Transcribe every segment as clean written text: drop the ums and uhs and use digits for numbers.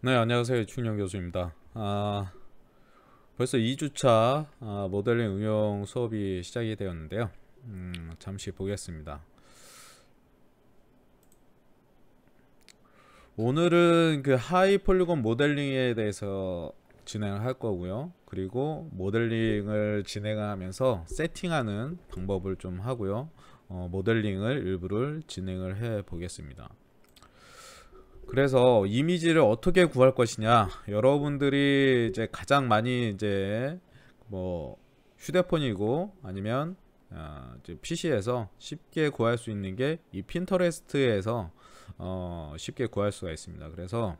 네, 안녕하세요. 충영 교수입니다. 벌써 2주차 모델링 응용 수업이 시작이 되었는데요. 잠시 보겠습니다. 오늘은 그 하이 폴리곤 모델링에 대해서 진행을 할 거고요. 그리고 모델링을 진행하면서 세팅하는 방법을 좀 하고요. 모델링을 일부를 진행을 해 보겠습니다. 그래서 이미지를 어떻게 구할 것이냐, 여러분들이 이제 가장 많이 이제 뭐 휴대폰이고 아니면 이제 PC에서 쉽게 구할 수 있는 게 이 핀터레스트에서 쉽게 구할 수가 있습니다. 그래서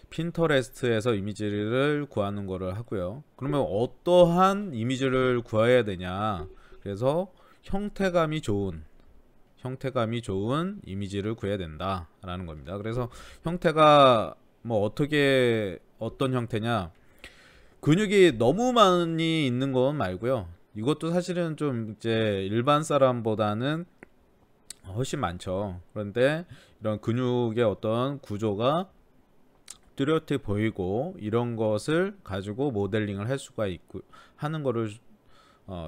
핀터레스트에서 이미지를 구하는 거를 하고요. 그러면 어떠한 이미지를 구해야 되냐, 그래서 형태감이 좋은 이미지를 구해야 된다 라는 겁니다. 그래서 형태가 뭐 어떤 형태냐, 근육이 너무 많이 있는 건 말고요. 이것도 사실은 좀 이제 일반 사람보다는 훨씬 많죠. 그런데 이런 근육의 어떤 구조가 뚜렷해 보이고 이런 것을 가지고 모델링을 할 수가 있고 하는 거를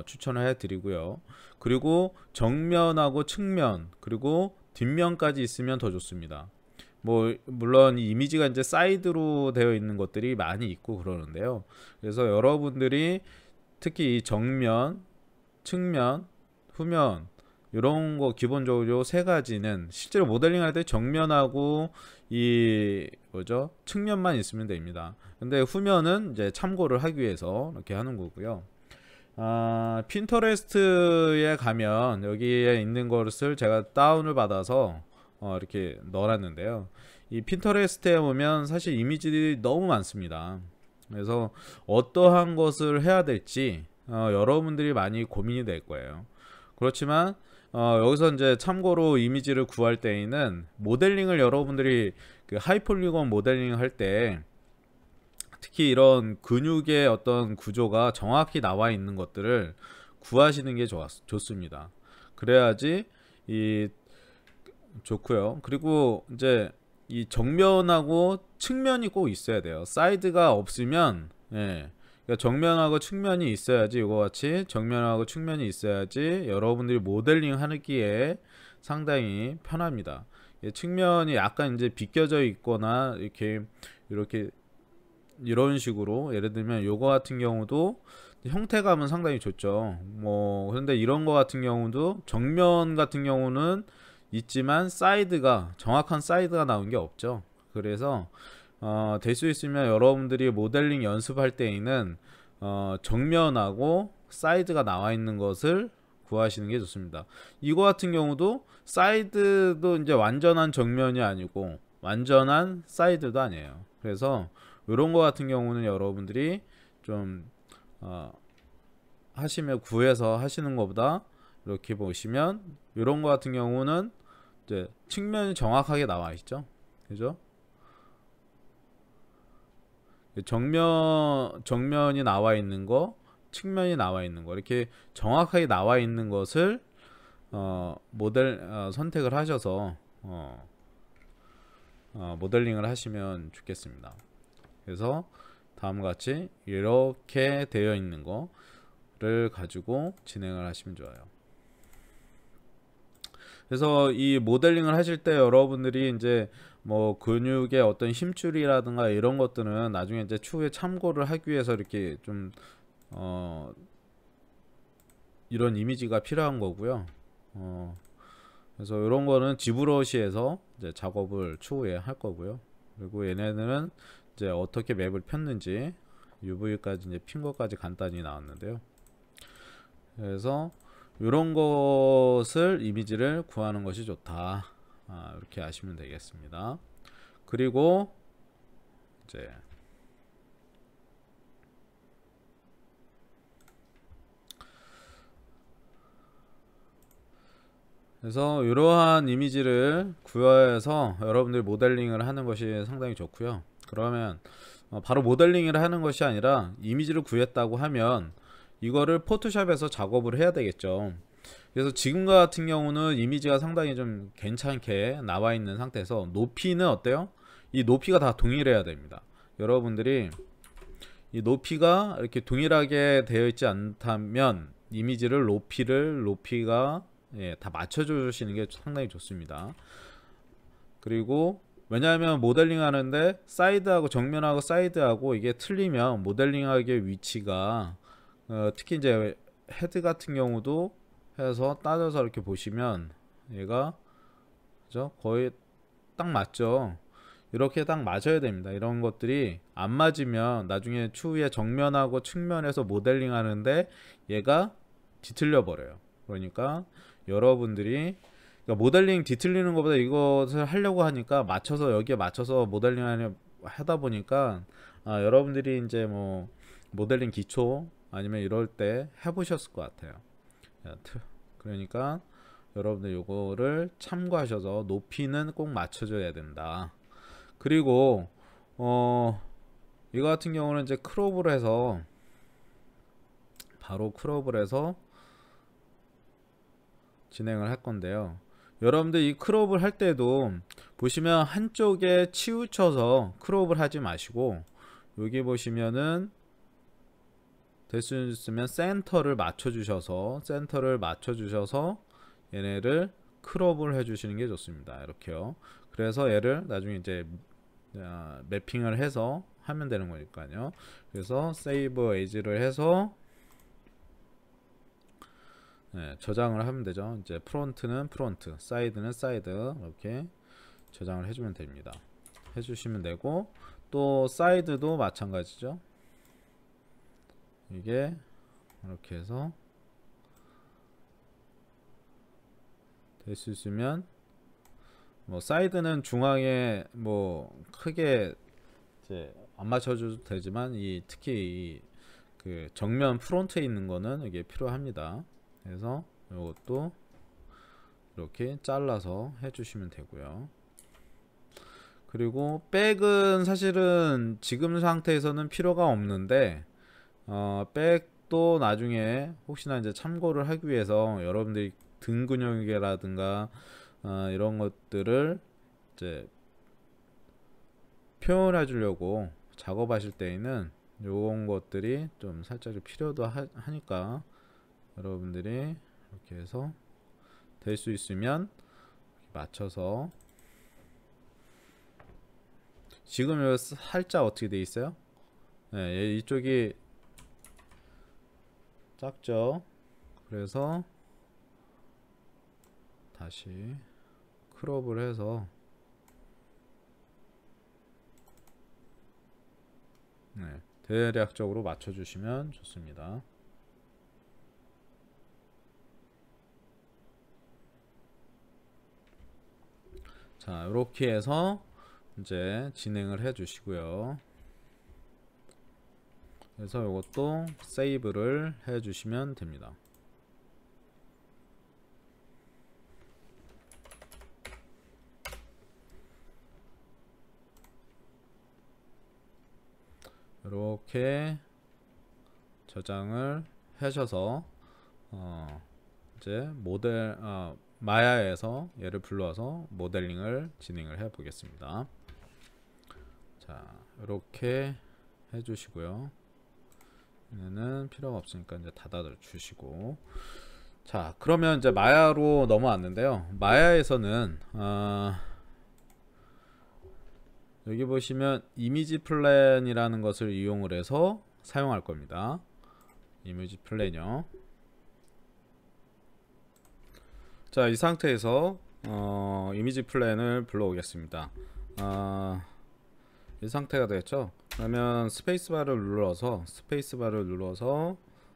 추천을 해드리고요. 그리고 정면하고 측면 그리고 뒷면까지 있으면 더 좋습니다. 뭐 물론 이 이미지가 이제 사이드로 되어 있는 것들이 많이 있고 그러는데요. 그래서 여러분들이 특히 이 정면, 측면, 후면 이런 거 기본적으로 세 가지는 실제로 모델링 할 때 정면하고 이 뭐죠? 측면만 있으면 됩니다. 근데 후면은 이제 참고를 하기 위해서 이렇게 하는 거고요. 핀터레스트에 가면 여기에 있는 것을 제가 다운을 받아서 이렇게 넣어놨는데요. 이 핀터레스트에 보면 사실 이미지들이 너무 많습니다. 그래서 어떠한 것을 해야 될지 여러분들이 많이 고민이 될 거예요. 그렇지만 여기서 이제 참고로 이미지를 구할 때에는 모델링을 여러분들이 그 하이폴리곤 모델링 할 때 특히 이런 근육의 어떤 구조가 정확히 나와 있는 것들을 구하시는 게 좋습니다. 그래야지 이 좋고요. 그리고 이제 이 정면하고 측면이 꼭 있어야 돼요. 사이드가 없으면 그러니까 정면하고 측면이 있어야지, 이거 같이 정면하고 측면이 있어야지 여러분들이 모델링 하기에 상당히 편합니다. 측면이 약간 이제 비껴져 있거나 이렇게 이런 식으로 예를 들면 요거 같은 경우도 형태감은 상당히 좋죠. 뭐 그런데 이런 거 같은 경우도 정면 같은 경우는 있지만 정확한 사이드가 나온 게 없죠. 그래서 될 수 있으면 여러분들이 모델링 연습할 때에는 정면하고 사이드가 나와 있는 것을 구하시는 게 좋습니다. 이거 같은 경우도 사이드도 이제 완전한 정면이 아니고 완전한 사이드도 아니에요. 그래서 이런 거 같은 경우는 여러분들이 좀 구해서 하시는 것보다 이렇게 보시면 이런 거 같은 경우는 이제 측면이 정확하게 나와 있죠. 그죠? 정면이 나와 있는 거, 측면이 나와 있는 거, 이렇게 정확하게 나와 있는 것을 선택을 하셔서 모델링을 하시면 좋겠습니다. 그래서 다음과 같이 이렇게 되어 있는 거를 가지고 진행을 하시면 좋아요. 그래서 이 모델링을 하실 때 여러분들이 이제 뭐 근육의 어떤 힘줄이라든가 이런 것들은 나중에 이제 추후에 참고를 하기 위해서 이렇게 좀 이런 이미지가 필요한 거고요. 그래서 이런 거는 지브러시에서 이제 작업을 추후에 할 거고요. 그리고 얘네들은 이제 어떻게 맵을 폈는지 UV까지 이제 핀 것까지 간단히 나왔는데요. 그래서 이런 것을 이미지를 구하는 것이 좋다. 이렇게 아시면 되겠습니다. 그리고 이제 그래서 이러한 이미지를 구해서 여러분들이 모델링을 하는 것이 상당히 좋고요. 그러면 바로 모델링을 하는 것이 아니라 이미지를 구했다고 하면 이거를 포토샵에서 작업을 해야 되겠죠. 그래서 지금 같은 경우는 이미지가 상당히 좀 괜찮게 나와 있는 상태에서 높이는 어때요? 이 높이가 다 동일해야 됩니다. 여러분들이 이 높이가 이렇게 동일하게 되어 있지 않다면 이미지를 높이가 다 맞춰 주시는 게 상당히 좋습니다. 그리고 왜냐하면 모델링 하는데 사이드하고 정면하고 사이드하고 이게 틀리면 모델링하기의 위치가 특히 이제 헤드 같은 경우도 해서 따져서 이렇게 보시면 얘가 그죠? 거의 딱 맞죠. 이렇게 딱 맞아야 됩니다. 이런 것들이 안 맞으면 나중에 추후에 정면하고 측면에서 모델링 하는데 얘가 뒤틀려 버려요. 그러니까 여러분들이 그러니까 모델링 뒤틀리는 것보다 이것을 하려고 하니까 맞춰서 여기에 맞춰서 모델링 하다 보니까 여러분들이 이제 뭐 모델링 기초 아니면 이럴 때 해보셨을 것 같아요. 그러니까 여러분들 요거를 참고하셔서 높이는 꼭 맞춰줘야 된다. 그리고 이거 같은 경우는 이제 크롭을 해서 바로 크롭을 해서 진행을 할 건데요. 여러분들 이 크롭을 할 때도 보시면 한쪽에 치우쳐서 크롭을 하지 마시고 여기 보시면은 될 수 있으면 센터를 맞춰 주셔서 얘네를 크롭을 해 주시는 게 좋습니다. 이렇게요. 그래서 얘를 나중에 이제 매핑을 해서 하면 되는 거니까요. 그래서 세이브 에이지를 해서 저장을 하면 되죠. 이제 프론트는 프론트, 사이드는 사이드 이렇게 저장을 해주면 됩니다. 해주시면 되고 또 사이드도 마찬가지죠. 이게 이렇게 해서 될 수 있으면 뭐 사이드는 중앙에 뭐 크게 이제 안 맞춰줘도 되지만 특히 그 정면 프론트에 있는 거는 이게 필요합니다. 그래서 이것도 이렇게 잘라서 해주시면 되고요. 그리고 백은 사실은 지금 상태에서는 필요가 없는데 백도 나중에 혹시나 이제 참고를 하기 위해서 여러분들이 등 근육이라든가 이런 것들을 이제 표현해 주려고 작업하실 때에는 요런 것들이 좀 살짝 필요도 하니까 여러분들이 이렇게 해서 될 수 있으면 맞춰서 지금 여기 살짝 어떻게 돼 있어요? 네, 이쪽이 작죠. 그래서 다시 크롭을 해서 대략적으로 맞춰주시면 좋습니다. 자, 이렇게 해서 이제 진행을 해 주시고요. 그래서 이것도 세이브를 해 주시면 됩니다. 이렇게 저장을 하셔서 이제 마야에서 얘를 불러서 모델링을 진행을 해 보겠습니다. 자, 이렇게 해 주시고요. 얘는 필요가 없으니까 이제 닫아 주시고, 자, 그러면 이제 마야로 넘어왔는데요. 마야에서는 여기 보시면 이미지 플랜이라는 것을 이용을 해서 사용할 겁니다. 이미지 플랜이요. 자, 이 상태에서 이미지 플랜을 불러오겠습니다. 이 상태가 됐죠. 그러면 스페이스바를 눌러서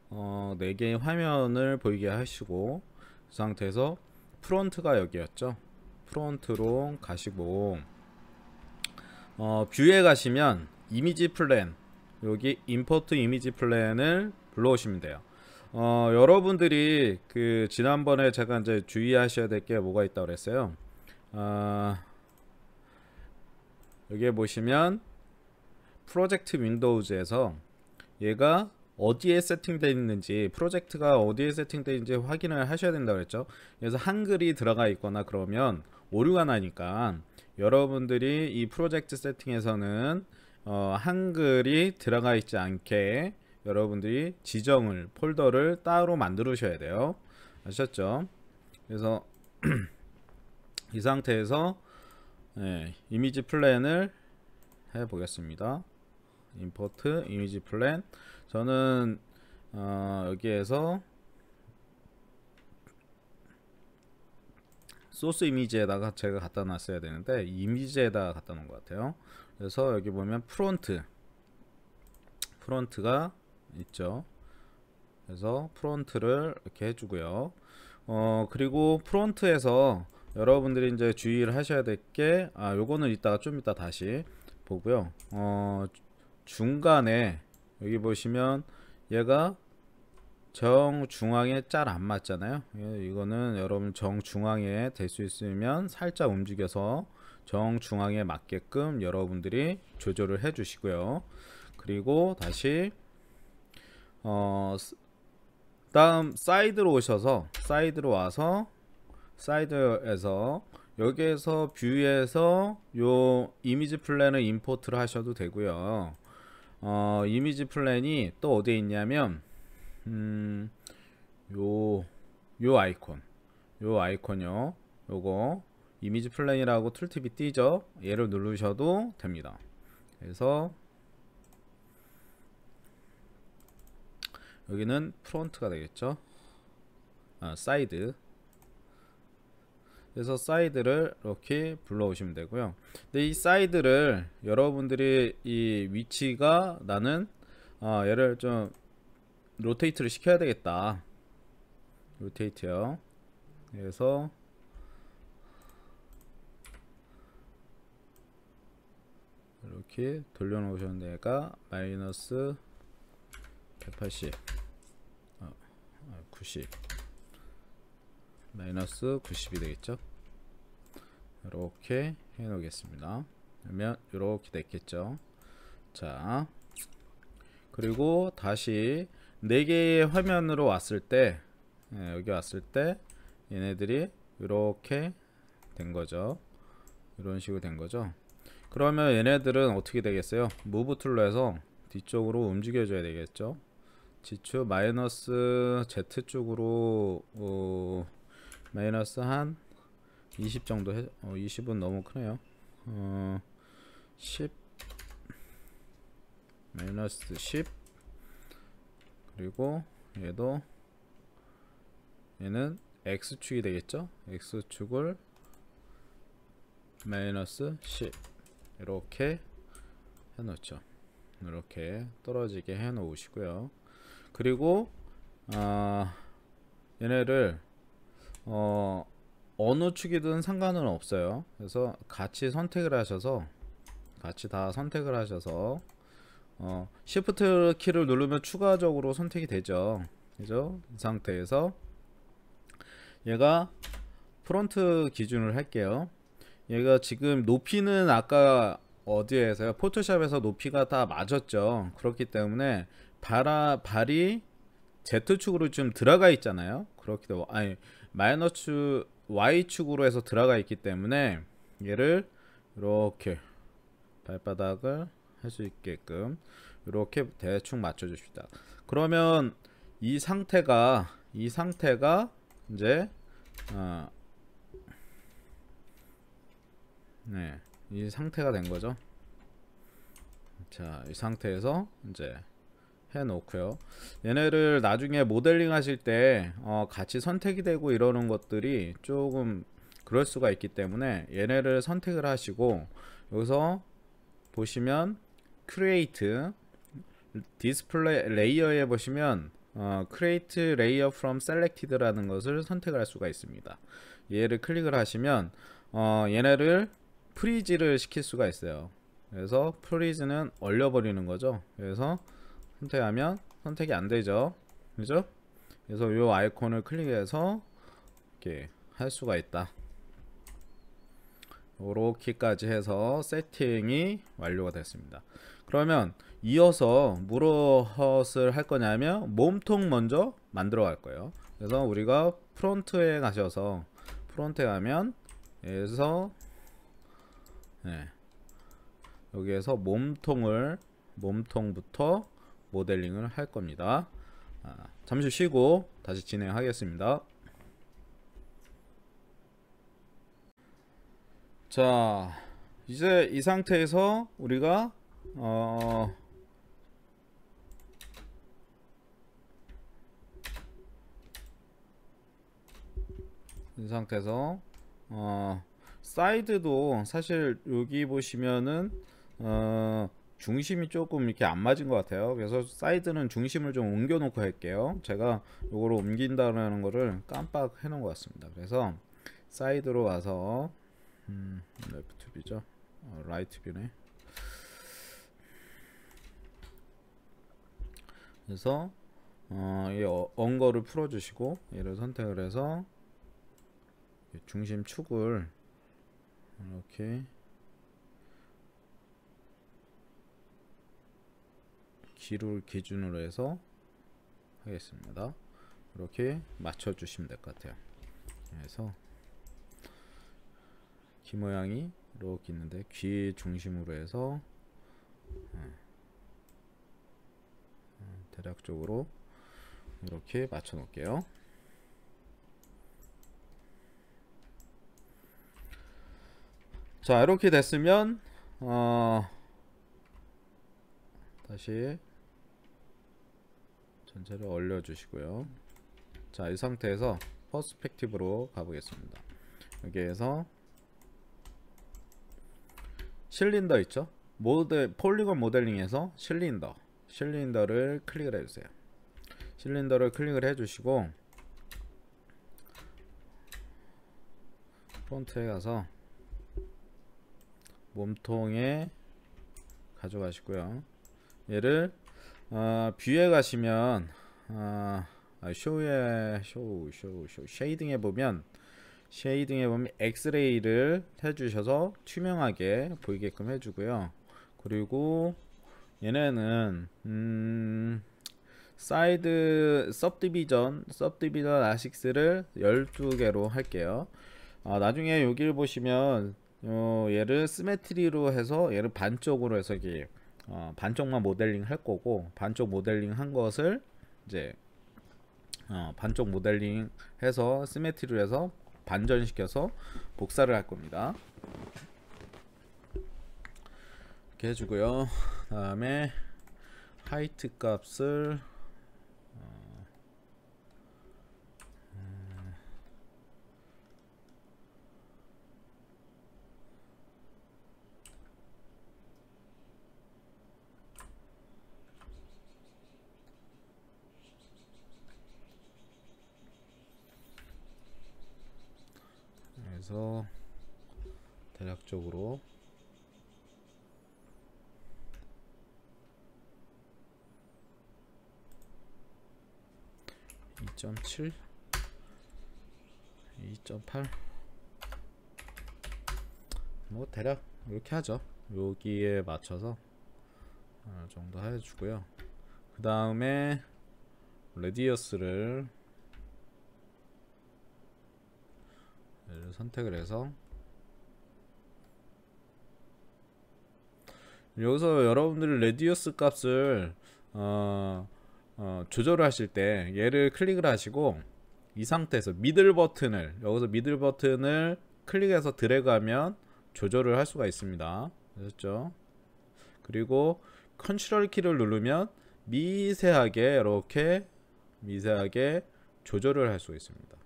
4개의 화면을 보이게 하시고, 이 상태에서 프론트가 여기였죠. 프론트로 가시고 뷰에 가시면 이미지 플랜, 여기 임포트 이미지 플랜을 불러오시면 돼요. 여러분들이 그 지난번에 제가 이제 주의하셔야 될 게 뭐가 있다고 그랬어요. 여기에 보시면 프로젝트 윈도우즈에서 얘가 어디에 세팅되어 있는지, 프로젝트가 어디에 세팅되어 있는지 확인을 하셔야 된다고 그랬죠. 그래서 한글이 들어가 있거나 그러면 오류가 나니까 여러분들이 이 프로젝트 세팅에서는 한글이 들어가 있지 않게 여러분들이 지정을 폴더를 따로 만들으셔야 돼요. 아셨죠? 그래서 이 상태에서 이미지 플랜을 해 보겠습니다. 임포트 이미지 플랜. 저는 여기에서 소스 이미지에다가 제가 갖다 놨어야 되는데 이미지에다가 갖다 놓은 것 같아요. 그래서 여기 보면 프론트가 있죠. 그래서 프론트를 이렇게 해주고요. 그리고 프론트에서 여러분들이 이제 주의를 하셔야 될 게, 요거는 좀 이따 다시 보고요. 중간에 여기 보시면 얘가 정중앙에 잘 안 맞잖아요. 이거는 여러분 정중앙에 될 수 있으면 살짝 움직여서 정중앙에 맞게끔 여러분들이 조절을 해 주시고요. 그리고 다시 다음 사이드로 오셔서 사이드로 와서 사이드에서 여기에서 뷰에서 요 이미지 플랜을 임포트를 하셔도 되고요. 이미지 플랜이 또 어디에 있냐면 요 아이콘요. 요거 이미지 플랜이라고 툴팁이 뜨죠. 얘를 누르셔도 됩니다. 그래서 여기는 프론트가 되겠죠. 사이드. 그래서 사이드를 이렇게 불러오시면 되고요. 근데 이 사이드를 여러분들이 이 위치가 나는 얘를 좀 로테이트를 시켜야 되겠다. 로테이트요. 그래서 이렇게 돌려놓으셨는데 얘가 마이너스 180 90 마이너스 90이 되겠죠. 이렇게 해 놓겠습니다. 그러면 이렇게 됐겠죠. 자, 그리고 다시 4개의 화면으로 왔을 때 여기 왔을 때 얘네들이 이렇게 된 거죠. 이런 식으로 된 거죠. 그러면 얘네들은 어떻게 되겠어요? 무브 툴로 해서 뒤쪽으로 움직여 줘야 되겠죠. 지추 마이너스 Z 쪽으로 마이너스 한 20 정도 20은 너무 크네요. 10 마이너스 10 그리고 얘는 X축이 되겠죠. X축을 마이너스 10 이렇게 해 놓죠. 이렇게 떨어지게 해 놓으시고요. 그리고 얘네를 어느 축이든 상관은 없어요. 그래서 같이 선택을 하셔서 Shift 키를 누르면 추가적으로 선택이 되죠. 그죠? 이 상태에서 얘가 프론트 기준을 할게요. 얘가 지금 높이는 아까 어디에서요? 포토샵에서 높이가 다 맞았죠. 그렇기 때문에 발이 Z축으로 좀 들어가 있잖아요. 그렇기 때문에 마이너스 Y축으로 해서 들어가 있기 때문에 얘를 이렇게 발바닥을 할 수 있게끔 이렇게 대충 맞춰 줍시다. 그러면 이 상태가 이제 이 상태가 된 거죠. 자, 이 상태에서 이제 해 놓고요. 얘네를 나중에 모델링 하실 때 같이 선택이 되고 이러는 것들이 조금 그럴 수가 있기 때문에 얘네를 선택을 하시고 여기서 보시면 Create 디스플레이 레이어에 보시면 Create Layer from Selected라는 것을 선택을 할 수가 있습니다. 얘를 클릭을 하시면 얘네를 프리즈를 시킬 수가 있어요. 그래서 프리즈는 얼려버리는 거죠. 그래서 선택하면 선택이 안 되죠. 그죠? 그래서 이 아이콘을 클릭해서 이렇게 할 수가 있다. 이렇게까지 해서 세팅이 완료가 됐습니다. 그러면 이어서 무엇을 할 거냐면 몸통 먼저 만들어 갈 거예요. 그래서 우리가 프론트에 가셔서 프론트에 가면 여기서 네. 여기에서 몸통부터 모델링을 할 겁니다. 잠시 쉬고 다시 진행하겠습니다. 자, 이제 이 상태에서 우리가 이 상태에서 사이드도 사실 여기 보시면은 중심이 조금 이렇게 안 맞은 것 같아요. 그래서 사이드는 중심을 좀 옮겨 놓고 할게요. 제가 요거를 옮긴다는 거를 깜빡 해 놓은 것 같습니다. 그래서 사이드로 와서 레프트 뷰죠. 라이트 뷰네. 그래서 이 언거를 풀어 주시고 얘를 선택을 해서 중심 축을 이렇게 기를 기준으로 해서 하겠습니다. 이렇게 맞춰 주시면 될 것 같아요. 그래서 귀 모양이 이렇게 있는데 귀 중심으로 해서 대략적으로 이렇게 맞춰 놓을게요. 자, 이렇게 됐으면 다시 전체를 올려 주시고요. 자, 이 상태에서 퍼스펙티브로 가보겠습니다. 여기에서 실린더 있죠? 폴리곤 모델링에서 실린더를 클릭을 해주세요. 실린더를 클릭을 해주시고 프론트에 가서 몸통에 가져가시고요. 얘를 뷰에 가시면 쉐이딩에 보면 엑스레이를 해주셔서 투명하게 보이게끔 해주고요. 그리고 얘네는 사이드 서브디비전 아식스를 12개로 할게요. 나중에 여기를 보시면 얘를 시메트리로 해서 얘를 반쪽으로 해서 이게 반쪽만 모델링 할 거고, 반쪽 모델링 한 것을 이제 반쪽 모델링 해서 시메트리로 해서 반전시켜서 복사를 할 겁니다. 이렇게 해주고요. 그 다음에 하이트 값을 그래서 대략적으로 2.7 2.8 뭐 대략 이렇게 하죠. 여기에 맞춰서 어느 정도 해주고요. 그 다음에 레디어스를 선택을 해서 여기서 여러분들이 레디어스 값을 조절을 하실 때 얘를 클릭을 하시고 이 상태에서 미들 버튼을 클릭해서 드래그하면 조절을 할 수가 있습니다. 아셨죠? 그리고 컨트롤 키를 누르면 미세하게 이렇게 조절을 할 수가 있습니다.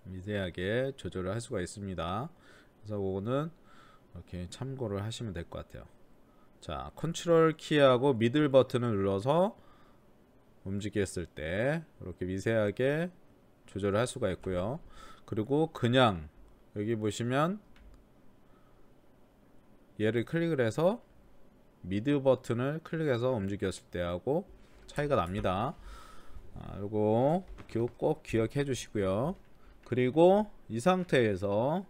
미세하게 조절을 할 수가 있습니다. 그래서 그거는 이렇게 참고를 하시면 될 것 같아요. 자, 컨트롤 키하고 미들 버튼을 눌러서 움직였을 때 이렇게 미세하게 조절을 할 수가 있고요. 그리고 그냥 여기 보시면 얘를 클릭을 해서 미드 버튼을 클릭해서 움직였을 때하고 차이가 납니다. 요거 꼭 기억해 주시고요. 그리고 이 상태에서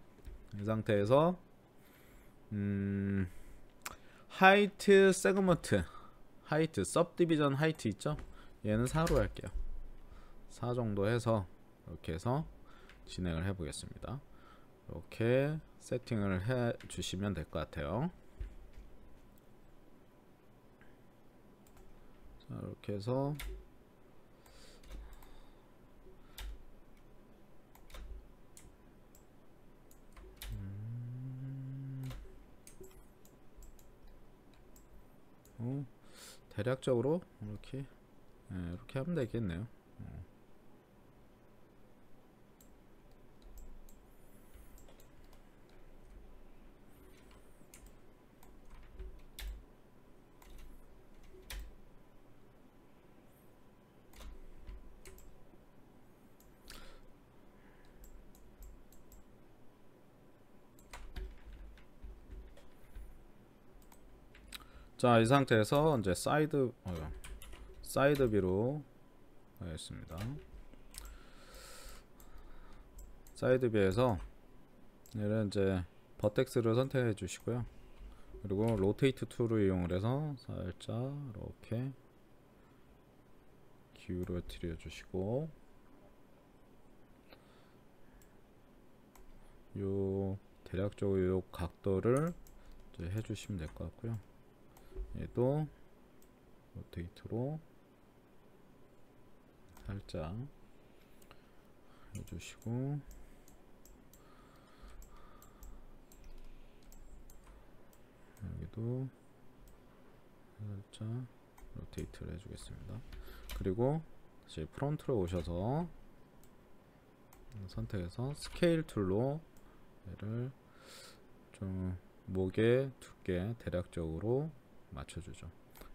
하이트 세그먼트 서브디비전 하이트 있죠? 얘는 4로 할게요. 4 정도 해서 이렇게 해서 진행을 해 보겠습니다. 이렇게 세팅을 해 주시면 될 것 같아요. 자, 이렇게 해서 대략적으로 이렇게 이렇게 하면 되겠네요. 자, 이 상태에서 이제 사이드 뷰로 하겠습니다. 사이드 뷰에서 얘는 이제 버텍스를 선택해 주시고요. 그리고 로테이트 툴을 이용을 해서 살짝 이렇게 기울어뜨려 주시고, 요 대략적으로 요 각도를 이제 해주시면 될 것 같고요. 얘도 로테이트로 살짝 해주시고, 여기도 살짝 로테이트를 해주겠습니다. 그리고 다시 프론트로 오셔서 선택해서 스케일 툴로 얘를 좀 목의 두께 대략적으로 맞춰주죠.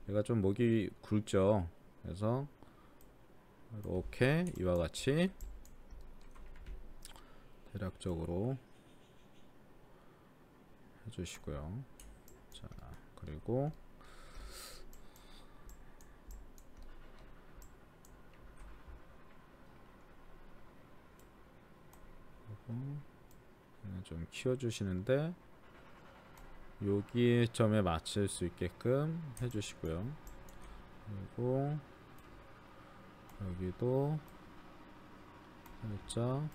얘가 좀 목이 굵죠. 그래서 이렇게 이와 같이 대략적으로 해주시고요. 자, 그리고 좀 키워주시는데 여기 점에 맞출 수 있게끔 해주시고요. 그리고 여기도 살짝,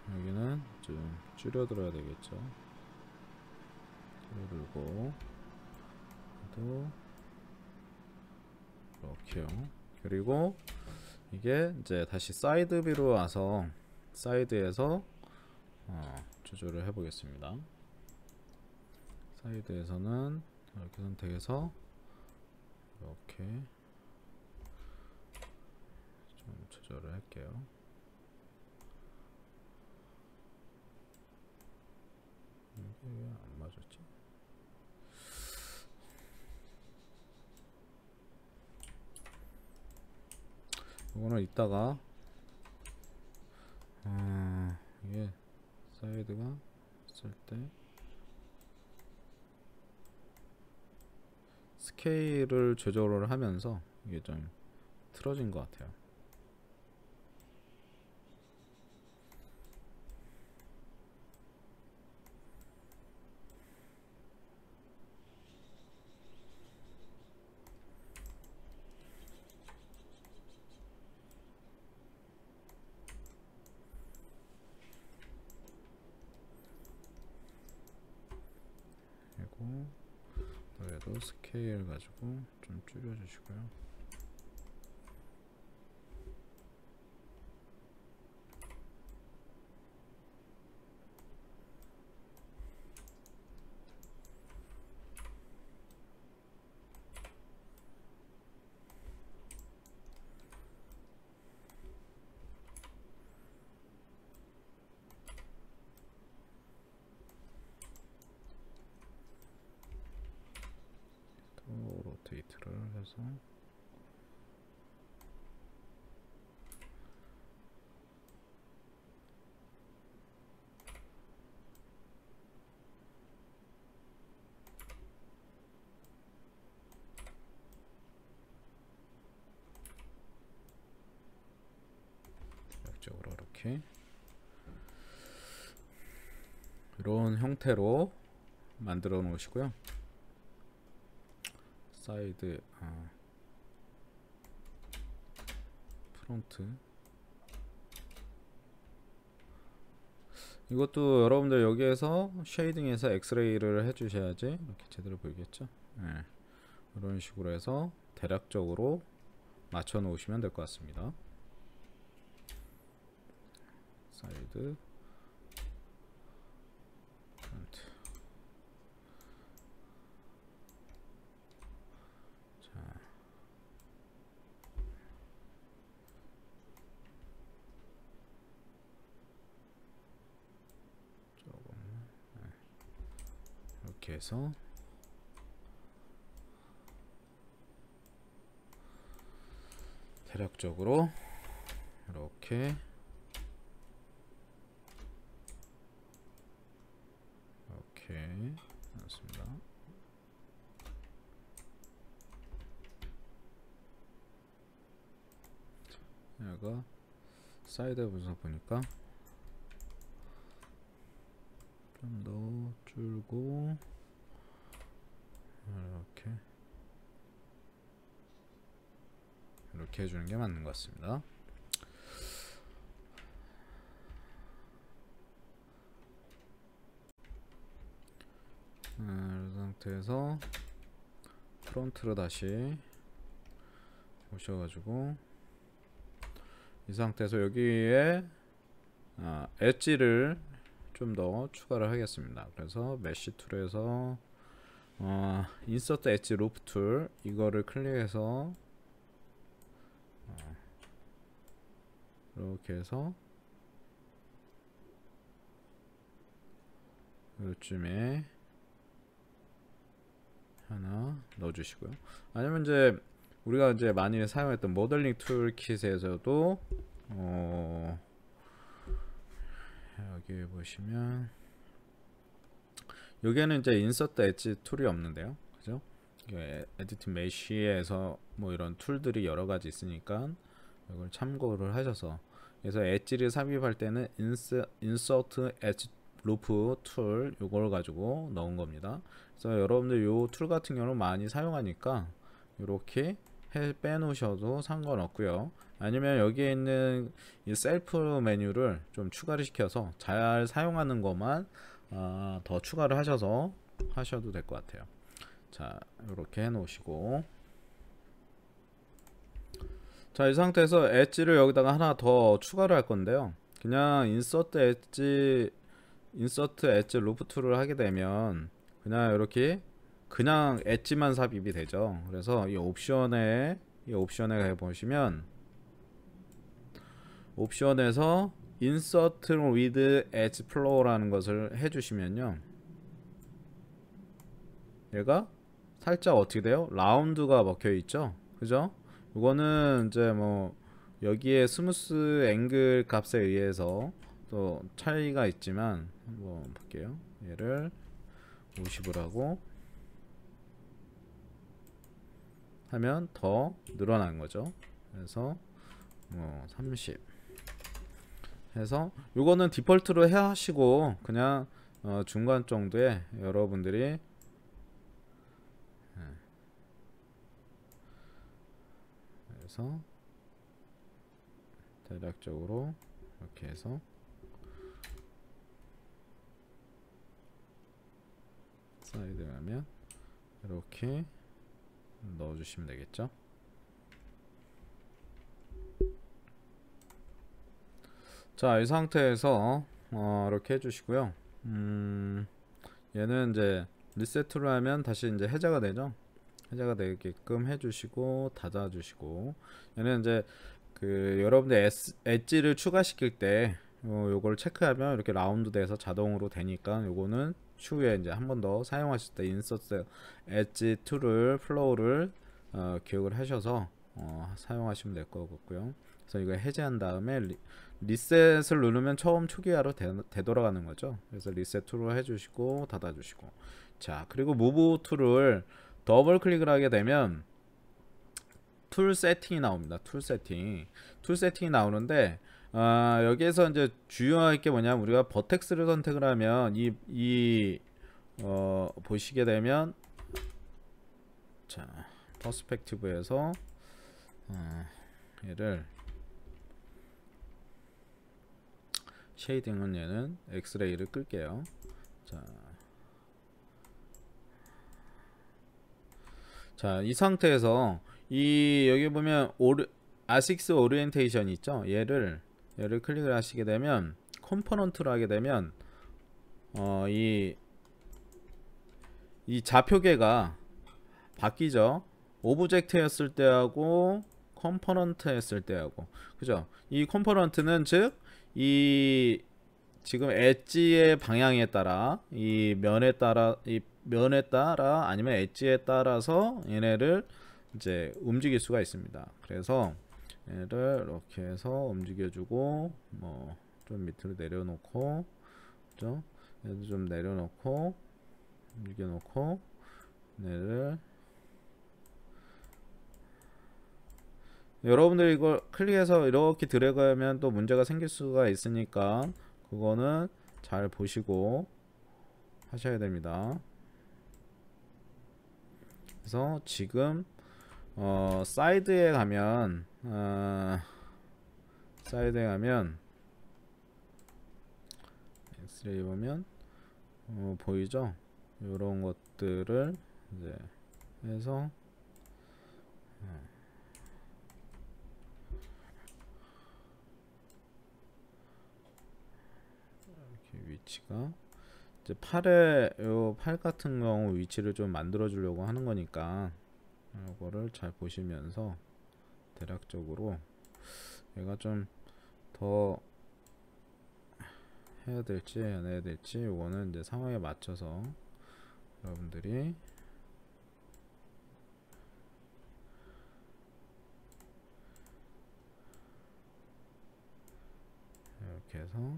여기는 좀 줄여들어야 되겠죠. 줄여들고 또 이렇게요. 그리고 이게 이제 다시 사이드 뷰로 와서 사이드에서 조절을 해 보겠습니다. 사이드에서는 이렇게 선택해서 이렇게 좀 조절을 할게요. 이게 왜 안 맞았지? 이거는 이따가 이게 사이드가 쓸 때 스케일을 조절을 하면서 이게 좀 틀어진 것 같아요. 그리고 얘도 스케일 가지고 좀 줄여주시고요. 또 로테이트를 해서 대략적으로 이렇게 이런 형태로 만들어 놓으시고요. 사이드 프론트, 이것도 여러분들 여기에서 쉐이딩해서 엑스레이를 해주셔야지 이렇게 제대로 보이겠죠. 네. 이런 식으로 해서 대략적으로 맞춰 놓으시면 될 것 같습니다. 사이드 프론트. 자, 조금 이렇게 해서 대략적으로 이렇게 맞습니다. 얘가 사이드 분석 보니까 좀 더 줄고 이렇게 해주는 게 맞는 것 같습니다. 이 상태에서 프론트로 다시 오셔가지고 이 상태에서 여기에 엣지를 좀 더 추가를 하겠습니다. 그래서 메쉬 툴에서 인서트 엣지 루프 툴 이거를 클릭해서 이렇게 해서 요쯤에 하나 넣어주시고요. 아니면 이제 우리가 이제 많이 사용했던 모델링 툴킷에서도 여기 보시면 여기에는 이제 인서트 엣지 툴이 없는데요, 그죠? 에디팅 메쉬에서 뭐 이런 툴들이 여러 가지 있으니까 이걸 참고를 하셔서 그래서 엣지를 삽입할 때는 인서트 엣지 루프 툴 요걸 가지고 넣은 겁니다. 그래서 여러분들 요 툴 같은 경우는 많이 사용하니까 이렇게 빼놓으셔도 상관없고요. 아니면 여기에 있는 이 셀프 메뉴를 좀 추가를 시켜서 잘 사용하는 것만 더 추가를 하셔도 될 것 같아요. 자, 이렇게 해 놓으시고 자, 이 상태에서 엣지를 여기다가 하나 더 추가를 할 건데요. 그냥 인서트 엣지 루프 툴을 하게 되면 그냥 이렇게 그냥 엣지만 삽입이 되죠. 그래서 이 옵션에 가 보시면 옵션에서 insert with edge flow라는 것을 해주시면요, 얘가 살짝 어떻게 돼요? 라운드가 먹혀 있죠, 그죠? 이거는 이제 뭐 여기에 스무스 앵글 값에 의해서 또 차이가 있지만 한번 볼게요. 얘를 50을 하고 하면 더 늘어나는 거죠. 그래서 뭐 30 해서 요거는 디폴트로 해 하시고 그냥 중간 정도에 여러분들이 그래서 대략적으로 이렇게 해서 사이드 가면 이렇게 넣어주시면 되겠죠. 자, 이 상태에서 이렇게 해주시고요. 얘는 이제 리셋을 하면 다시 이제 해제가 되죠. 해제가 되게끔 해주시고 닫아주시고, 얘는 이제 그 여러분들 엣지를 추가시킬 때 요걸 체크하면 이렇게 라운드 돼서 자동으로 되니까 요거는 추후에 이제 한 번 더 사용하실 때 인서트 엣지 툴을 플로우를 기억을 하셔서 사용하시면 될 것 같고요. 그래서 이거 해제한 다음에 리셋을 누르면 처음 초기화로 되돌아가는 거죠. 그래서 리셋 툴을 해주시고 닫아주시고, 자, 그리고 무브 툴을 더블 클릭을 하게 되면 툴 세팅이 나옵니다. 툴 세팅이 나오는데 여기에서 이제 주요할 게 뭐냐면 우리가 버텍스를 선택을 하면 보시게 되면 자, 퍼스펙티브에서 얘를 쉐이딩은 얘는 엑스레이를 끌게요. 자, 이 상태에서 여기 보면 아식스 오리엔테이션 있죠? 얘를 클릭을 하시게 되면 컴포넌트로 하게 되면 이 좌표계가 바뀌죠. 오브젝트였을 때하고 컴포넌트 했을 때하고, 그죠? 이 컴포넌트는 즉 이 지금 엣지의 방향에 따라 이 면에 따라 아니면 엣지에 따라서 얘네를 이제 움직일 수가 있습니다. 그래서 얘를 이렇게 해서 움직여주고, 뭐 좀 밑으로 내려놓고, 그죠? 얘도 좀 내려놓고 움직여놓고, 얘를 여러분들 이걸 클릭해서 이렇게 드래그하면 또 문제가 생길 수가 있으니까 그거는 잘 보시고 하셔야 됩니다. 그래서 지금 사이드에 가면 엑스레이 보면 보이죠? 이런 것들을 이제 해서 이렇게 위치가 이제 팔 같은 경우 위치를 좀 만들어 주려고 하는 거니까 이거를 잘 보시면서 대략적으로 얘가 좀 더 해야 될지 안 해야 될지 이거는 이제 상황에 맞춰서 여러분들이 이렇게 해서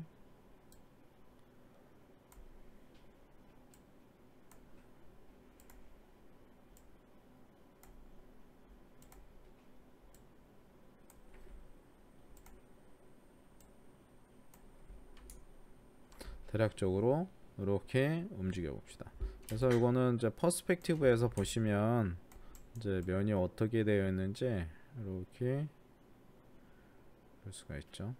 대략적으로 이렇게 움직여 봅시다. 그래서 이거는 이제 퍼스펙티브에서 보시면 이제 면이 어떻게 되어 있는지 이렇게 볼 수가 있죠.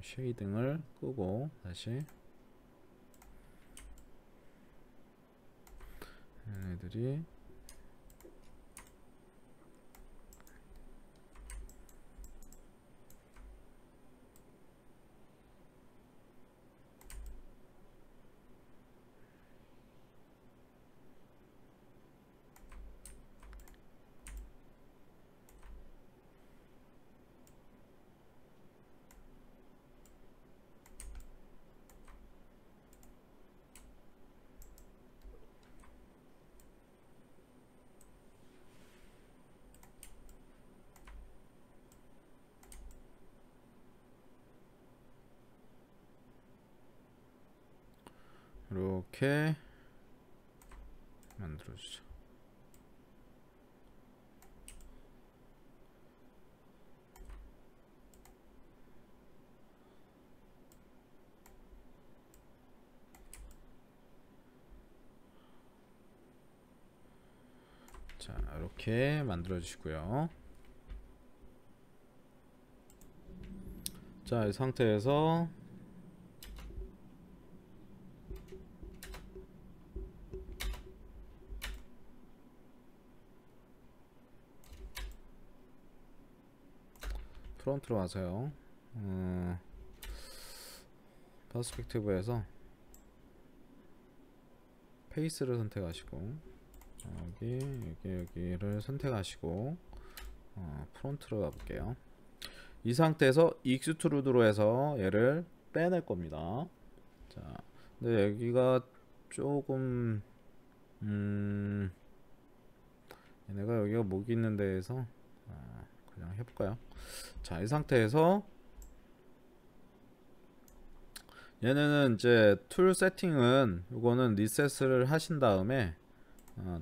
쉐이딩을 끄고 다시 얘네들이 이렇게 만들어주죠. 자, 이렇게 만들어 주시고요. 자, 이 상태에서 프론트로 와서요. 퍼스펙티브에서 페이스를 선택하시고 여기를 선택하시고 프론트로 가볼게요. 이 상태에서 익스트루드로 해서 얘를 빼낼 겁니다. 자, 근데 여기가 조금 얘네가 여기가 목이 있는 데에서 그냥 해볼까요? 자, 이 상태에서 얘네는 이제 툴 세팅은 이거는 리셋을 하신 다음에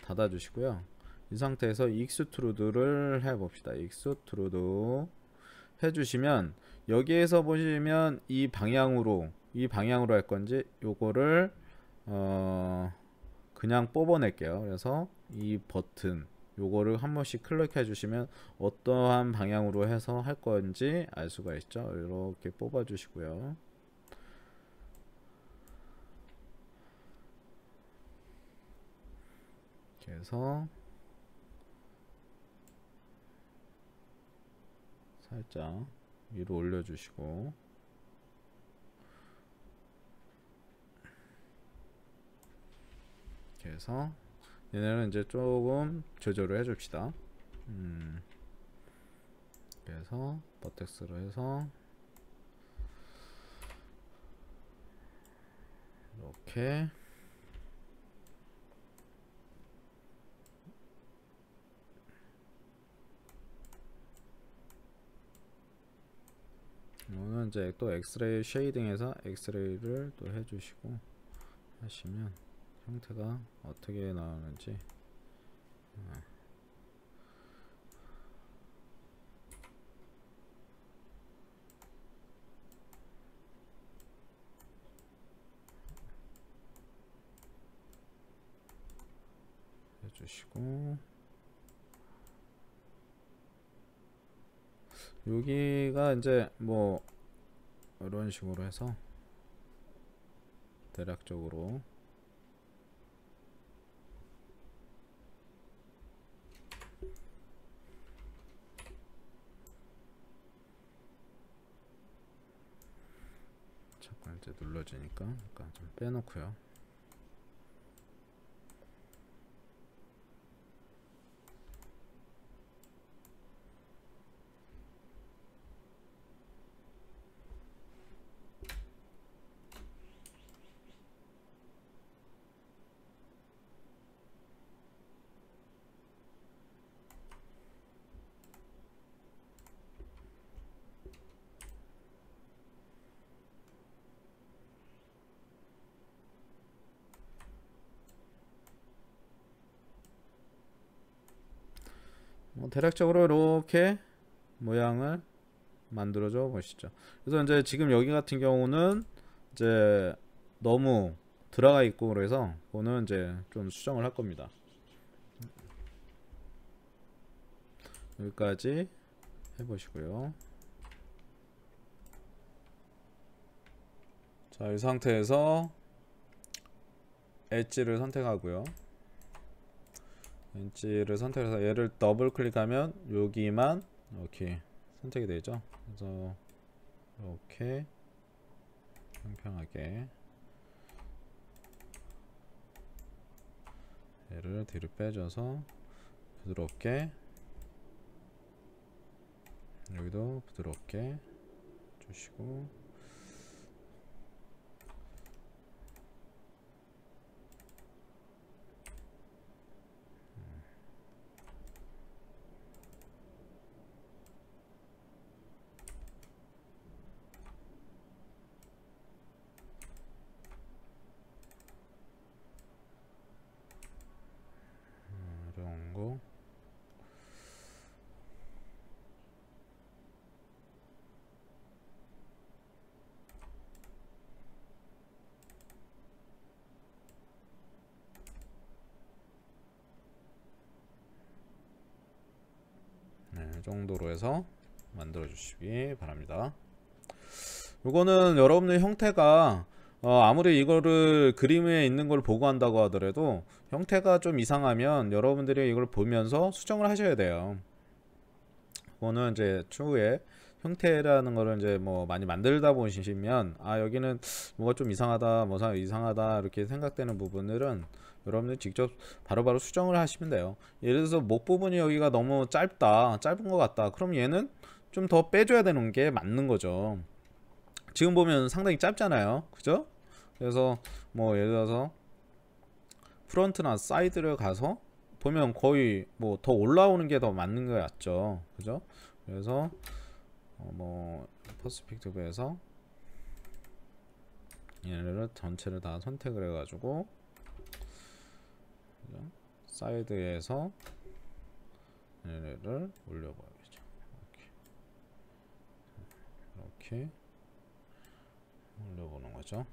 닫아 주시고요. 이 상태에서 익스트루드를 해 봅시다. 익스트루드 해 주시면 여기에서 보시면 이 방향으로 할 건지 요거를 그냥 뽑아낼게요. 그래서 이 버튼 요거를 한 번씩 클릭해 주시면 어떠한 방향으로 해서 할 건지 알 수가 있죠. 이렇게 뽑아 주시고요. 그래서 살짝 위로 올려 주시고, 그래서 얘네는 이제 조금 조절을 해 줍시다. 그래서 버텍스로 해서 이렇게 이거는 이제 또 엑스레이 쉐이딩해서 엑스레이를 또 해주시고 하시면 형태가 어떻게 나오는지 해주시고, 여기가 이제 뭐 이런 식으로 해서 대략적으로 잠깐 이제 눌러지니까 약간 좀 빼놓고요. 뭐 대략적으로 이렇게 모양을 만들어줘 보시죠. 그래서 이제 지금 여기 같은 경우는 이제 너무 들어가 있고 그래서 그거는 이제 좀 수정을 할 겁니다. 여기까지 해보시고요. 자, 이 상태에서 엣지를 선택하고요. 엣지를 선택해서 얘를 더블 클릭하면 여기만 이렇게 선택이 되죠. 그래서 이렇게 평평하게 얘를 뒤로 빼줘서 부드럽게, 여기도 부드럽게 주시고, 이런 거. 네, 이 정도로 해서 만들어 주시기 바랍니다. 이거는 여러분의 형태가 아무리 이거를 그림에 있는 걸 보고 한다고 하더라도 형태가 좀 이상하면 여러분들이 이걸 보면서 수정을 하셔야 돼요. 그거는 이제 추후에 형태라는 거를 이제 뭐 많이 만들다 보시면 아 여기는 뭐가 좀 이상하다 뭐 이상하다 이렇게 생각되는 부분들은 여러분들 직접 바로바로 수정을 하시면 돼요. 예를 들어서 목 부분이 여기가 너무 짧은 것 같다, 그럼 얘는 좀 더 빼줘야 되는 게 맞는 거죠. 지금 보면 상당히 짧잖아요, 그죠? 그래서 뭐 예를 들어서 프론트나 사이드를 가서 보면 거의 뭐 더 올라오는 게 더 맞는 것 같죠, 그죠? 그래서 뭐 퍼스펙티브에서 얘를 전체를 다 선택을 해가지고 사이드에서 얘를 올려봐야죠. 이렇게 올려보는 거죠.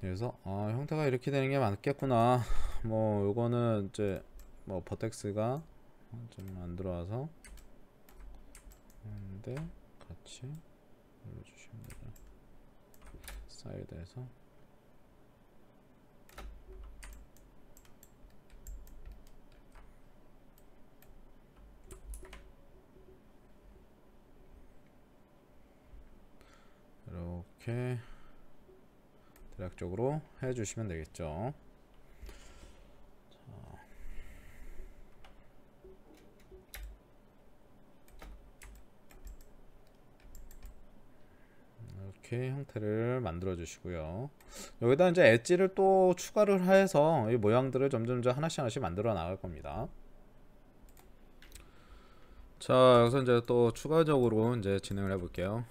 그래서 형태가 이렇게 되는 게 맞겠구나. 뭐 요거는 이제 뭐 버텍스가 좀 안 들어와서 하는데 같이 눌러주시면 돼요. 사이드에서 이렇게 대략적으로 해주시면 되겠죠. 이렇게 형태를 만들어 주시고요. 여기다 이제 엣지를 또 추가를 해서 이 모양들을 점점 하나씩 만들어 나갈 겁니다. 자, 여기서 이제 또 추가적으로 이제 진행을 해 볼게요.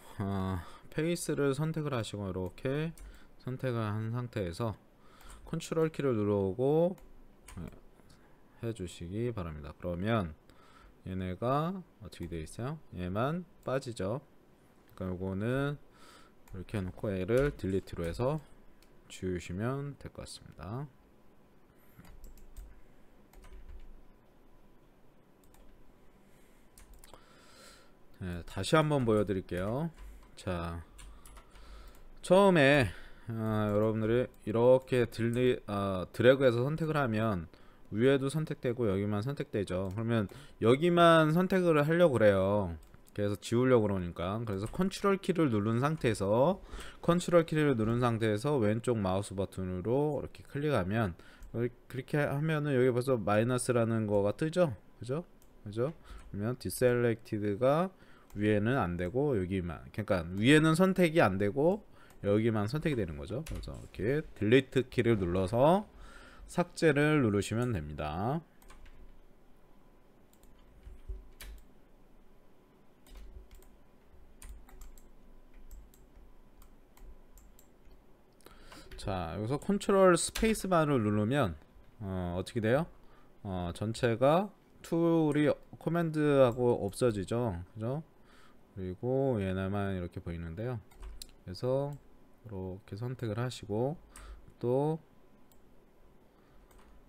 페이스를 선택을 하시고 이렇게 선택을 한 상태에서 컨트롤 키를 누르고 해 주시기 바랍니다. 그러면 얘네가 어떻게 되어 있어요? 얘만 빠지죠. 그러니까 요거는 이렇게 해놓고 얘를 딜리트로 해서 지우시면 될 것 같습니다. 네, 다시 한번 보여드릴게요. 자, 처음에 여러분들이 이렇게 드래그해서 선택을 하면 위에도 선택되고 여기만 선택되죠. 그러면 여기만 선택을 하려고 그래요. 그래서 지우려고 그러니까. 그래서 컨트롤 키를 누른 상태에서 왼쪽 마우스 버튼으로 이렇게 클릭하면, 그렇게 하면은 여기 벌써 마이너스라는 거가 뜨죠. 그죠? 그러면 디셀렉티드가 위에는 안 되고 여기만, 그러니까 위에는 선택이 안 되고 여기만 선택이 되는 거죠. 그래서 이렇게 딜리트 키를 눌러서 삭제를 누르시면 됩니다. 자, 여기서 컨트롤 스페이스 바를 누르면 어떻게 돼요? 전체가 툴이 코맨드하고 없어지죠. 그죠? 그리고 얘네만 이렇게 보이는데요. 그래서 이렇게 선택을 하시고 또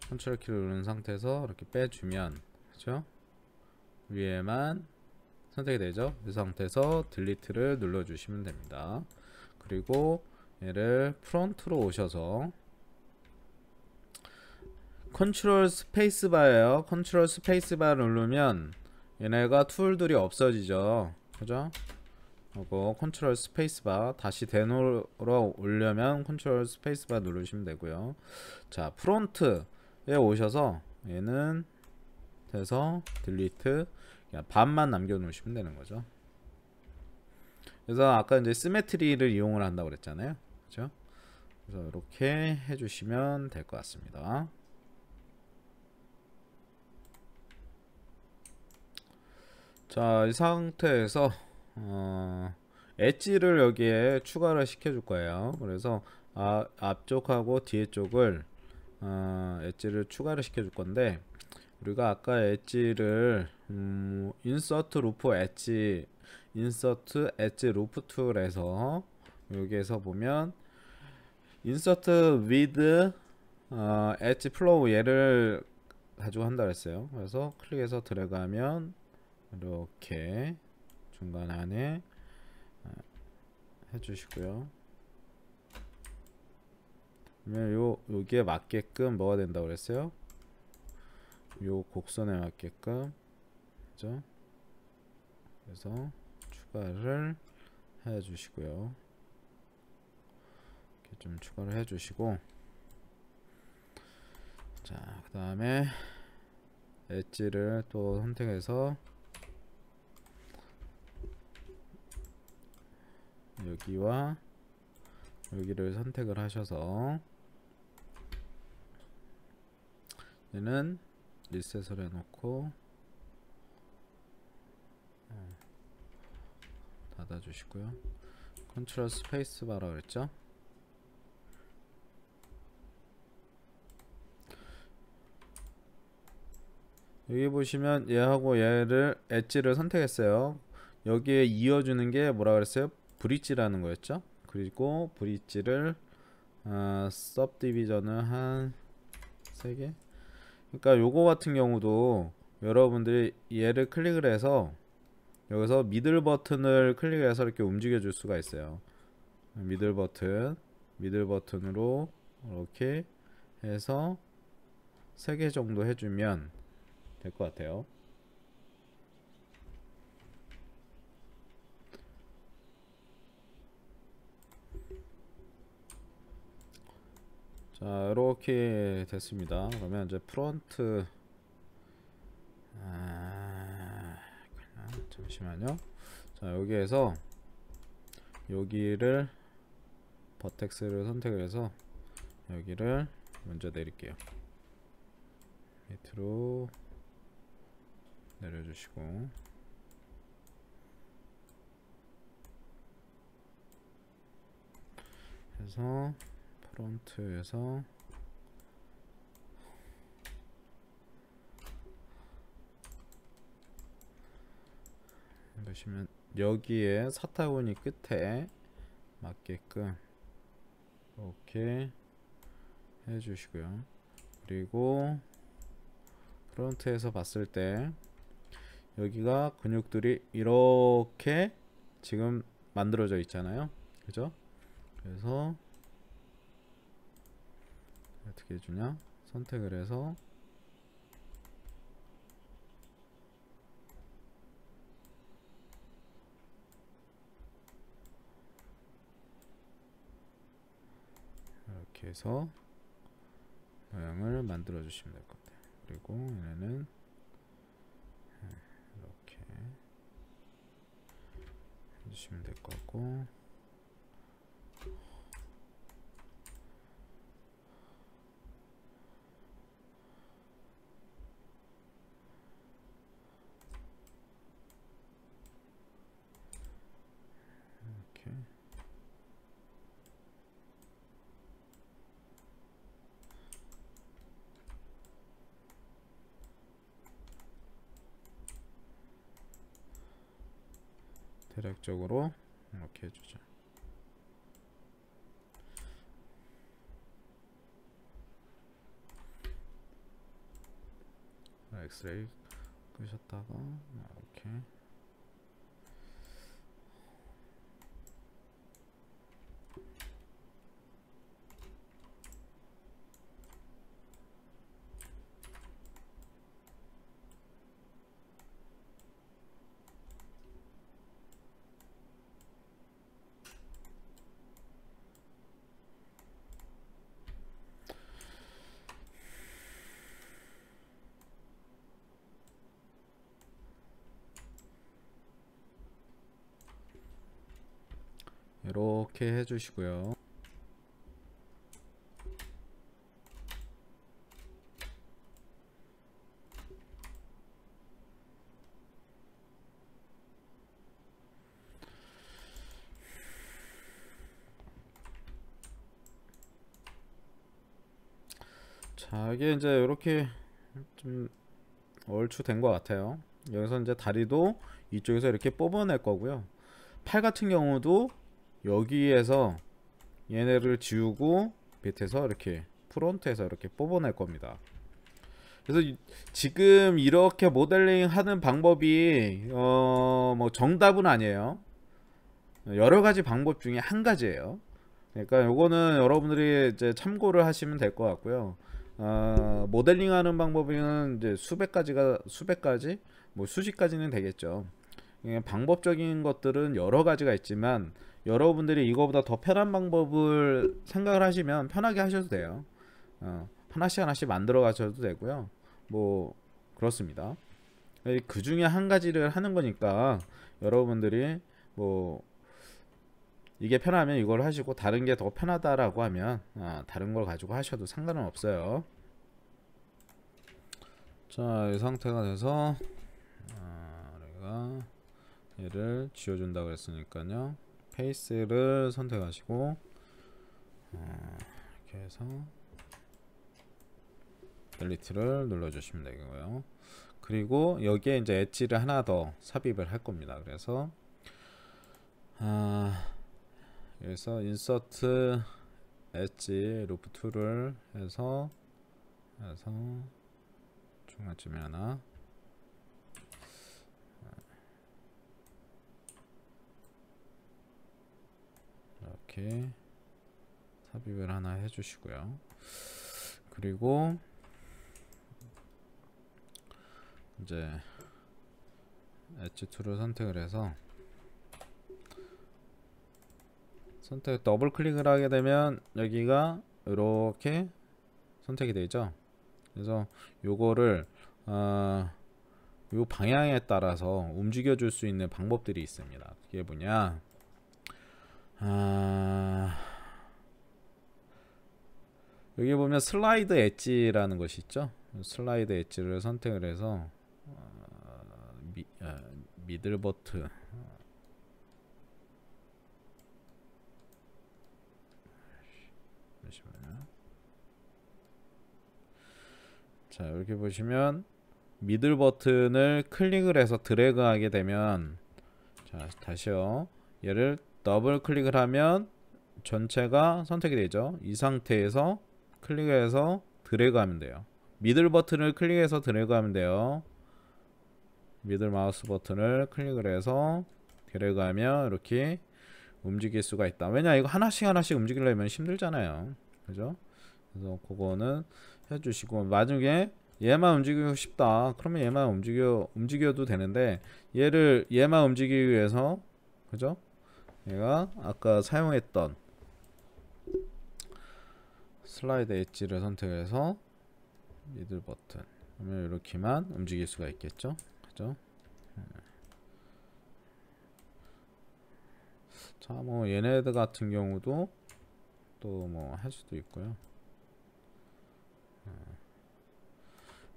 컨트롤 키를 누른 상태에서 이렇게 빼주면, 그죠? 위에만 선택이 되죠. 이 상태에서 딜리트를 눌러주시면 됩니다. 그리고 얘를 프론트로 오셔서 컨트롤 스페이스바예요. 컨트롤 스페이스바 누르면 얘네가 툴들이 없어지죠. 그죠? 그리고 컨트롤 스페이스바 다시 대놓으러 오려면 컨트롤 스페이스바 누르시면 되고요. 자, 프론트에 오셔서 얘는 돼서 딜리트, 그냥 반만 남겨 놓으시면 되는 거죠. 그래서 아까 이제 시메트리를 이용을 한다고 그랬잖아요. 그죠? 그래서 이렇게 해주시면 될 것 같습니다. 자, 이 상태에서 엣지를 여기에 추가를 시켜줄 거예요. 그래서 앞쪽하고 뒤에 쪽을 엣지를 추가를 시켜줄 건데, 우리가 아까 엣지를 인서트 루프 엣지 루프 툴에서 여기에서 보면 인서트 위드 엣지 플로우 얘를 가지고 한다 그랬어요. 그래서 클릭해서 드래그하면 이렇게 중간 안에 해주시고요. 그러면 여기에 맞게끔 뭐가 된다고 그랬어요? 요 곡선에 맞게끔, 그죠? 그래서 추가를 해주시고요. 이렇게 좀 추가를 해주시고, 자, 그 다음에 엣지를 또 선택해서 여기와 여기를 선택을 하셔서 얘는 리셋을 해놓고 닫아주시고요. 컨트롤 스페이스 바라 그랬죠? 여기 보시면 얘하고 얘를 엣지를 선택했어요. 여기에 이어주는 게 뭐라 그랬어요? 브릿지라는 거였죠? 그리고 브릿지를 subdivision을 한 3개. 그러니까 요거 같은 경우도 여러분들이 얘를 클릭을 해서 여기서 미들 버튼을 클릭해서 이렇게 움직여 줄 수가 있어요. 미들 버튼으로 이렇게 해서 3개 정도 해주면 될 것 같아요. 자, 이렇게 됐습니다. 그러면 이제 프론트 잠시만요. 자, 여기에서 여기를 버텍스를 선택을 해서 여기를 먼저 내릴게요. 밑으로 내려주시고, 그래서 프론트에서 보시면 여기에 사타구니 끝에 맞게끔 이렇게 해주시고요. 그리고 프론트에서 봤을 때 여기가 근육들이 이렇게 지금 만들어져 있잖아요. 그죠? 그래서 어떻게 해주냐, 선택을 해서 이렇게 해서 모양을 만들어 주시면 될 것 같아요. 그리고 얘네는 이렇게 해주시면 될 것 같고, 이렇게 대략적으로 이렇게 해주죠. 엑스레이 끄셨다가 이렇게 이렇게 해주시고요. 자, 이게 이제 이렇게 좀 얼추 된 것 같아요. 여기서 이제 다리도 이쪽에서 이렇게 뽑아낼 거고요. 팔 같은 경우도 여기에서 얘네를 지우고 밑에서 이렇게 프론트에서 이렇게 뽑아낼 겁니다. 그래서 지금 이렇게 모델링 하는 방법이 뭐 정답은 아니에요. 여러 가지 방법 중에 한 가지예요. 그러니까 요거는 여러분들이 이제 참고를 하시면 될 것 같고요. 모델링 하는 방법은 이제 수백 가지, 뭐 수십 가지는 되겠죠. 방법적인 것들은 여러 가지가 있지만 여러분들이 이거보다 더 편한 방법을 생각을 하시면 편하게 하셔도 돼요. 하나씩 만들어 가셔도 되고요. 뭐 그렇습니다. 그 중에 한 가지를 하는 거니까 여러분들이 뭐 이게 편하면 이걸 하시고 다른 게 더 편하다라고 하면 다른 걸 가지고 하셔도 상관은 없어요. 자, 이 상태가 돼서 우리가 얘를 지워준다고 했으니까요, 페이스를 선택하시고 이렇게 해서 델리트를 눌러주시면 되고요. 그리고 여기에 이제 엣지를 하나 더 삽입을 할 겁니다. 그래서 인서트 엣지 루프 2를 해서 중간쯤에 하나, 이렇게 삽입을 하나 해주시고요. 그리고 이제 엣지 툴을 선택을 해서 더블 클릭을 하게 되면 여기가 이렇게 선택이 되죠. 그래서 요거를 요 방향에 따라서 움직여 줄 수 있는 방법들이 있습니다. 그게 뭐냐, 여기 보면 슬라이드 엣지라는 것이 있죠. 슬라이드 엣지를 선택을 해서 미들 버튼, 자 이렇게 보시면 미들 버튼을 클릭을 해서 드래그 하게 되면, 자 다시요, 얘를 더블 클릭을 하면 전체가 선택이 되죠. 이 상태에서 클릭해서 드래그 하면 돼요. 미들 버튼을 클릭해서 드래그 하면 돼요. 미들 마우스 버튼을 클릭을 해서 드래그 하면 이렇게 움직일 수가 있다. 왜냐, 이거 하나씩 움직이려면 힘들잖아요. 그죠? 그래서 그거는 해주시고, 나중에 얘만 움직이고 싶다 그러면 얘만 움직여도 되는데, 얘만 움직이기 위해서, 그죠? 얘가 아까 사용했던 슬라이드 엣지를 선택해서 미들 버튼 그러면 이렇게만 움직일 수가 있겠죠. 그죠? 자, 뭐 얘네들 같은 경우도 또 뭐 할 수도 있고요.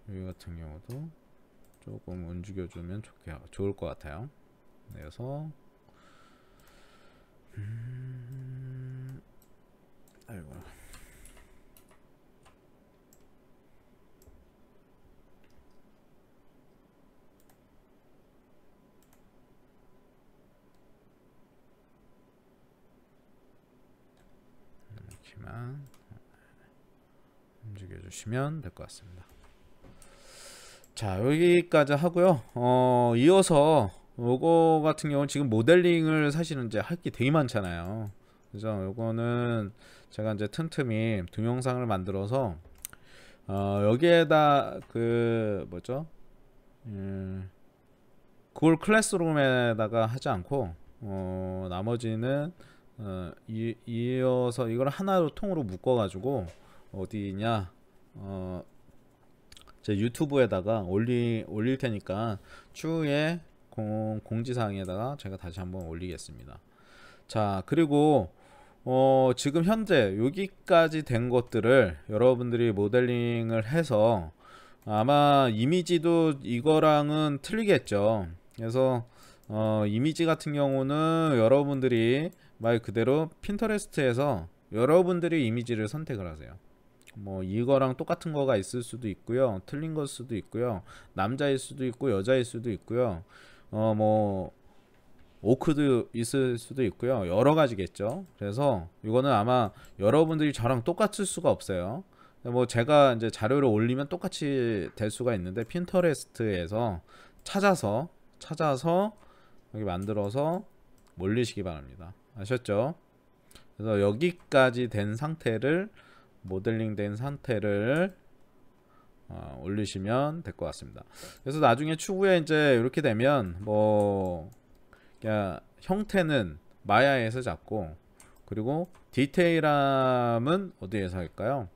여기 같은 경우도 조금 움직여주면 좋을 것 같아요. 그래서 아이고, 이렇게만 움직여주시면 될 것 같습니다. 자, 여기까지 하고요. 이어서 요거 같은 경우는 지금 모델링을 사실은 이제 할 게 되게 많잖아요. 그래서 요거는 제가 이제 틈틈이 동영상을 만들어서 여기에다 그 뭐죠? 그걸 클래스룸에다가 하지 않고 나머지는 이어서 이걸 하나로 통으로 묶어 가지고 어디냐, 제 유튜브에다가 올릴 테니까 추후에 공지사항에다가 제가 다시 한번 올리겠습니다. 자, 그리고 지금 현재 여기까지 된 것들을 여러분들이 모델링을 해서 아마 이미지도 이거랑은 틀리겠죠. 그래서 이미지 같은 경우는 여러분들이 말 그대로 핀터레스트에서 여러분들이 이미지를 선택을 하세요. 뭐 이거랑 똑같은 거가 있을 수도 있고요, 틀린 걸 수도 있고요, 남자일 수도 있고 여자일 수도 있고요, 뭐 오크도 있을 수도 있고요, 여러 가지겠죠. 그래서 이거는 아마 여러분들이 저랑 똑같을 수가 없어요. 뭐 제가 이제 자료를 올리면 똑같이 될 수가 있는데, 핀터레스트에서 찾아서 여기 만들어서 올리시기 바랍니다. 아셨죠? 그래서 여기까지 된 상태를, 모델링 된 상태를 올리시면 될 것 같습니다. 그래서 나중에 추후에 이제 이렇게 되면 뭐 그냥 형태는 마야에서 잡고, 그리고 디테일함은 어디에서 할까요?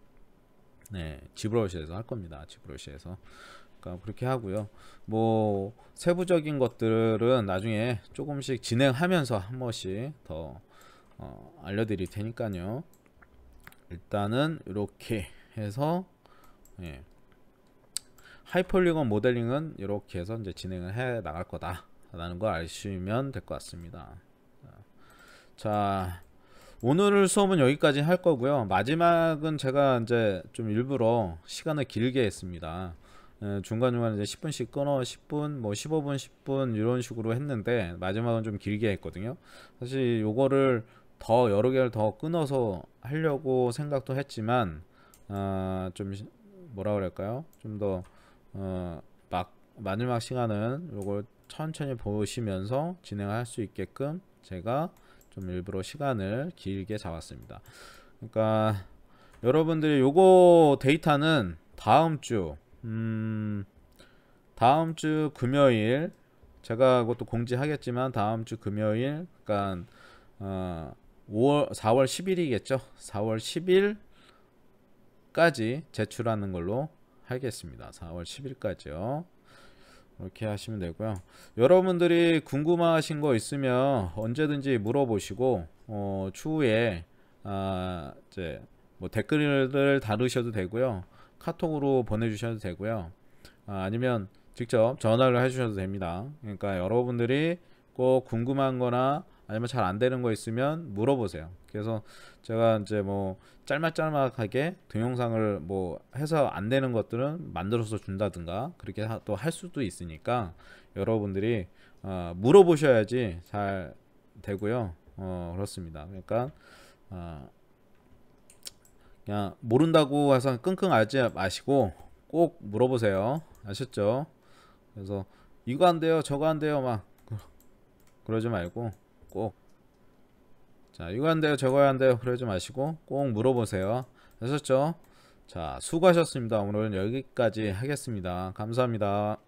네, 지브러시에서 할 겁니다. 지브러시에서. 그러니까 그렇게 하고요. 뭐 세부적인 것들은 나중에 조금씩 진행하면서 한 번씩 더 알려드릴 테니까요. 일단은 이렇게 해서, 예, 하이폴리건 모델링은 이렇게 해서 이제 진행을 해 나갈 거다 라는 걸 아시면 될 것 같습니다. 자, 오늘 수업은 여기까지 할 거고요. 마지막은 제가 이제 좀 일부러 시간을 길게 했습니다. 중간중간 이제 10분씩 끊어 10분, 뭐 15분, 10분 이런 식으로 했는데 마지막은 좀 길게 했거든요. 사실 요거를 더 여러 개를 더 끊어서 하려고 생각도 했지만 좀 뭐라 그럴까요? 좀 더 마지막 시간은 요걸 천천히 보시면서 진행할 수 있게끔 제가 좀 일부러 시간을 길게 잡았습니다. 그러니까 여러분들이 요거 데이터는 다음 주 금요일 제가 그것도 공지하겠지만 다음 주 금요일 그러니까 4월 10일이겠죠. 4월 10일까지 제출하는 걸로 하겠습니다. 4월 10일까지요. 이렇게 하시면 되고요. 여러분들이 궁금하신 거 있으면 언제든지 물어보시고 추후에 이제 뭐 댓글을 다루셔도 되고요. 카톡으로 보내주셔도 되고요. 아니면 직접 전화를 해주셔도 됩니다. 그러니까 여러분들이 꼭 궁금한 거나 아니면 잘 안 되는 거 있으면 물어보세요. 그래서 제가 이제 뭐 짤막하게 동영상을 뭐 해서 안 되는 것들은 만들어서 준다든가 그렇게 또 할 수도 있으니까 여러분들이 물어보셔야지 잘 되고요. 그렇습니다. 그러니까 그냥 모른다고 해서 끙끙 앓지 마시고 꼭 물어보세요. 아셨죠? 그래서 이거 안 돼요, 저거 안 돼요, 막 그러지 말고 꼭 자, 이거 안 돼요, 저거 안 돼요, 그러지 마시고 꼭 물어보세요. 아셨죠? 자, 수고하셨습니다. 오늘은 여기까지 하겠습니다. 감사합니다.